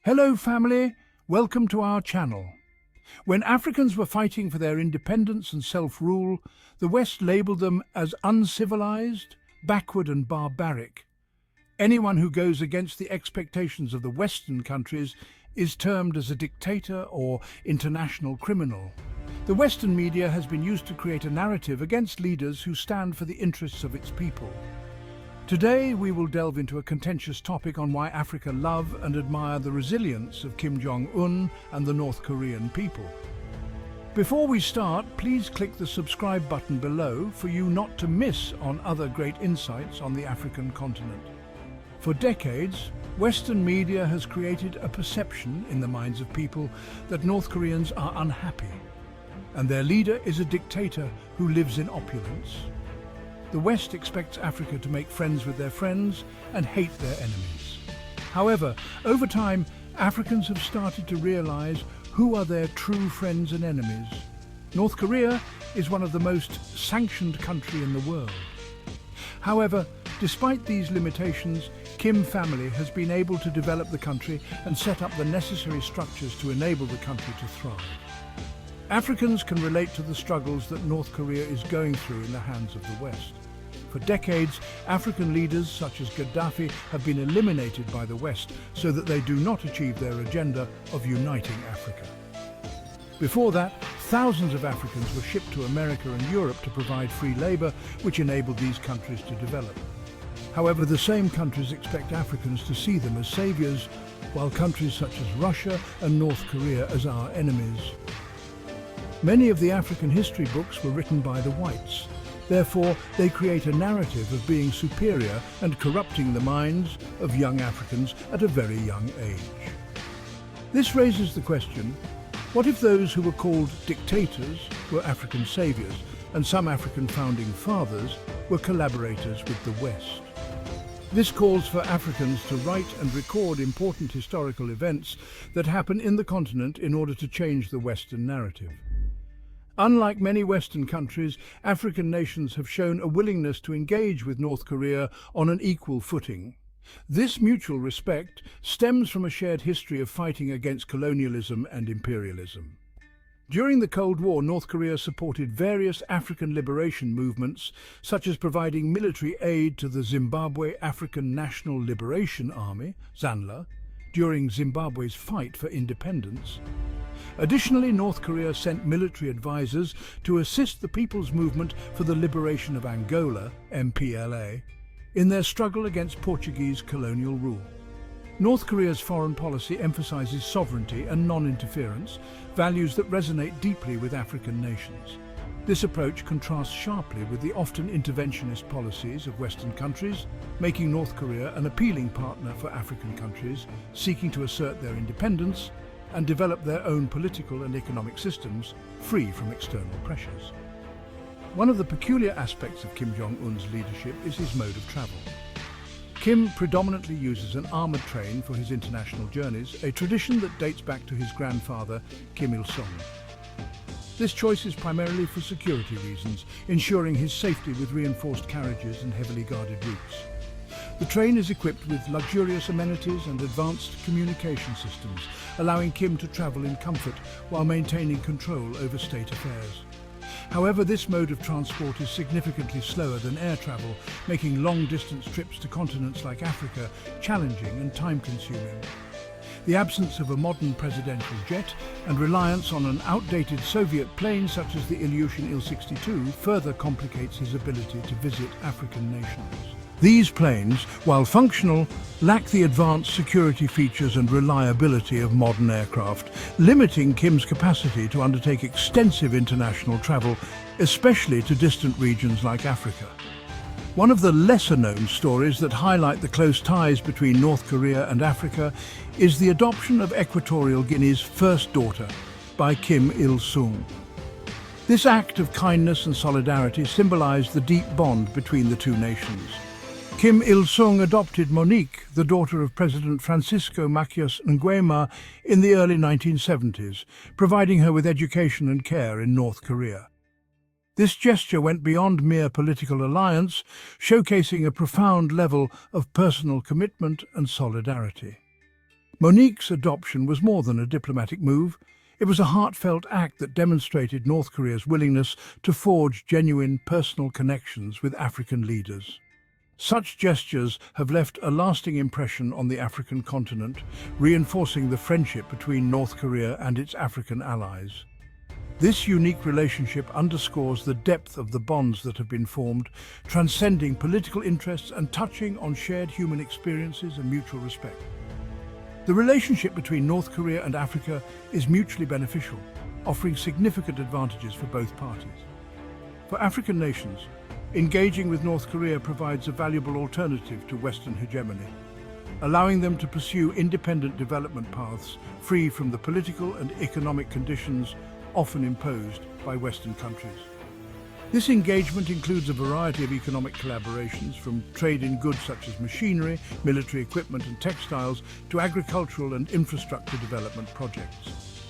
Hello family, welcome to our channel. When Africans were fighting for their independence and self-rule, the West labelled them as uncivilized, backward and barbaric. Anyone who goes against the expectations of the Western countries is termed as a dictator or international criminal. The Western media has been used to create a narrative against leaders who stand for the interests of its people. Today we will delve into a contentious topic on why Africa love and admire the resilience of Kim Jong Un and the North Korean people. Before we start, please click the subscribe button below for you not to miss on other great insights on the African continent. For decades, Western media has created a perception in the minds of people that North Koreans are unhappy, and their leader is a dictator who lives in opulence. The West expects Africa to make friends with their friends and hate their enemies. However, over time, Africans have started to realize who are their true friends and enemies. North Korea is one of the most sanctioned countries in the world. However, despite these limitations, Kim family has been able to develop the country and set up the necessary structures to enable the country to thrive. Africans can relate to the struggles that North Korea is going through in the hands of the West. For decades, African leaders such as Gaddafi have been eliminated by the West so that they do not achieve their agenda of uniting Africa. Before that, thousands of Africans were shipped to America and Europe to provide free labor, which enabled these countries to develop. However, the same countries expect Africans to see them as saviors, while countries such as Russia and North Korea as our enemies. Many of the African history books were written by the whites. Therefore, they create a narrative of being superior and corrupting the minds of young Africans at a very young age. This raises the question, what if those who were called dictators were African saviors and some African founding fathers were collaborators with the West? This calls for Africans to write and record important historical events that happen in the continent in order to change the Western narrative. Unlike many Western countries, African nations have shown a willingness to engage with North Korea on an equal footing. This mutual respect stems from a shared history of fighting against colonialism and imperialism. During the Cold War, North Korea supported various African liberation movements, such as providing military aid to the Zimbabwe African National Liberation Army, ZANLA, during Zimbabwe's fight for independence. Additionally, North Korea sent military advisors to assist the People's Movement for the Liberation of Angola, MPLA, in their struggle against Portuguese colonial rule. North Korea's foreign policy emphasizes sovereignty and non-interference, values that resonate deeply with African nations. This approach contrasts sharply with the often interventionist policies of Western countries, making North Korea an appealing partner for African countries seeking to assert their independence and develop their own political and economic systems free from external pressures. One of the peculiar aspects of Kim Jong Un's leadership is his mode of travel. Kim predominantly uses an armoured train for his international journeys, a tradition that dates back to his grandfather, Kim Il-sung. This choice is primarily for security reasons, ensuring his safety with reinforced carriages and heavily guarded routes. The train is equipped with luxurious amenities and advanced communication systems, allowing Kim to travel in comfort while maintaining control over state affairs. However, this mode of transport is significantly slower than air travel, making long-distance trips to continents like Africa challenging and time-consuming. The absence of a modern presidential jet and reliance on an outdated Soviet plane such as the Ilyushin Il-62 further complicates his ability to visit African nations. These planes, while functional, lack the advanced security features and reliability of modern aircraft, limiting Kim's capacity to undertake extensive international travel, especially to distant regions like Africa. One of the lesser-known stories that highlight the close ties between North Korea and Africa is the adoption of Equatorial Guinea's first daughter by Kim Il-sung. This act of kindness and solidarity symbolized the deep bond between the two nations. Kim Il-sung adopted Monique, the daughter of President Francisco Macias Nguema, in the early 1970s, providing her with education and care in North Korea. This gesture went beyond mere political alliance, showcasing a profound level of personal commitment and solidarity. Monique's adoption was more than a diplomatic move. It was a heartfelt act that demonstrated North Korea's willingness to forge genuine personal connections with African leaders. Such gestures have left a lasting impression on the African continent, reinforcing the friendship between North Korea and its African allies. This unique relationship underscores the depth of the bonds that have been formed, transcending political interests and touching on shared human experiences and mutual respect. The relationship between North Korea and Africa is mutually beneficial, offering significant advantages for both parties. For African nations, engaging with North Korea provides a valuable alternative to Western hegemony, allowing them to pursue independent development paths free from the political and economic conditions often imposed by Western countries. This engagement includes a variety of economic collaborations, from trade in goods such as machinery, military equipment and textiles, to agricultural and infrastructure development projects.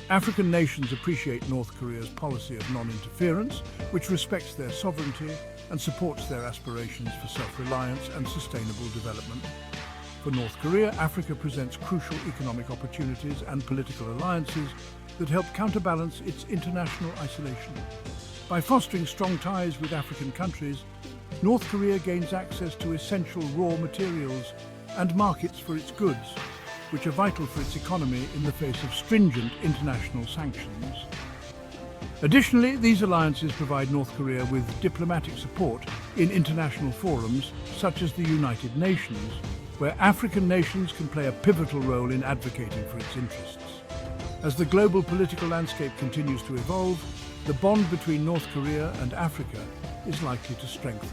African nations appreciate North Korea's policy of non-interference, which respects their sovereignty and supports their aspirations for self-reliance and sustainable development. For North Korea, Africa presents crucial economic opportunities and political alliances that help counterbalance its international isolation. By fostering strong ties with African countries, North Korea gains access to essential raw materials and markets for its goods, which are vital for its economy in the face of stringent international sanctions. Additionally, these alliances provide North Korea with diplomatic support in international forums such as the United Nations, where African nations can play a pivotal role in advocating for its interests. As the global political landscape continues to evolve, the bond between North Korea and Africa is likely to strengthen.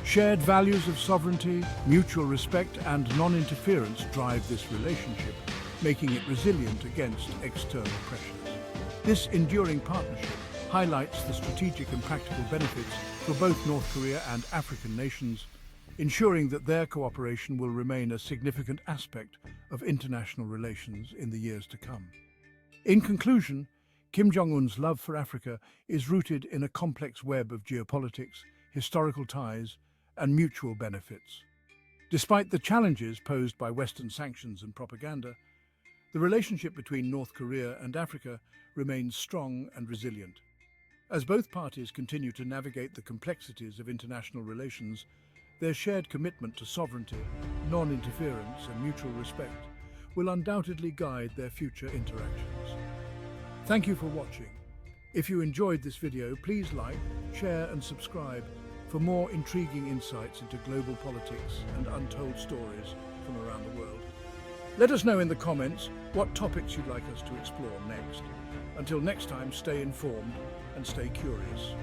Shared values of sovereignty, mutual respect and non-interference drive this relationship, making it resilient against external pressures. This enduring partnership highlights the strategic and practical benefits for both North Korea and African nations, ensuring that their cooperation will remain a significant aspect of international relations in the years to come. In conclusion, Kim Jong Un's love for Africa is rooted in a complex web of geopolitics, historical ties, and mutual benefits. Despite the challenges posed by Western sanctions and propaganda, the relationship between North Korea and Africa remains strong and resilient. As both parties continue to navigate the complexities of international relations, their shared commitment to sovereignty, non-interference, and mutual respect will undoubtedly guide their future interactions. Thank you for watching. If you enjoyed this video, please like, share and subscribe for more intriguing insights into global politics and untold stories from around the world. Let us know in the comments what topics you'd like us to explore next. Until next time, stay informed and stay curious.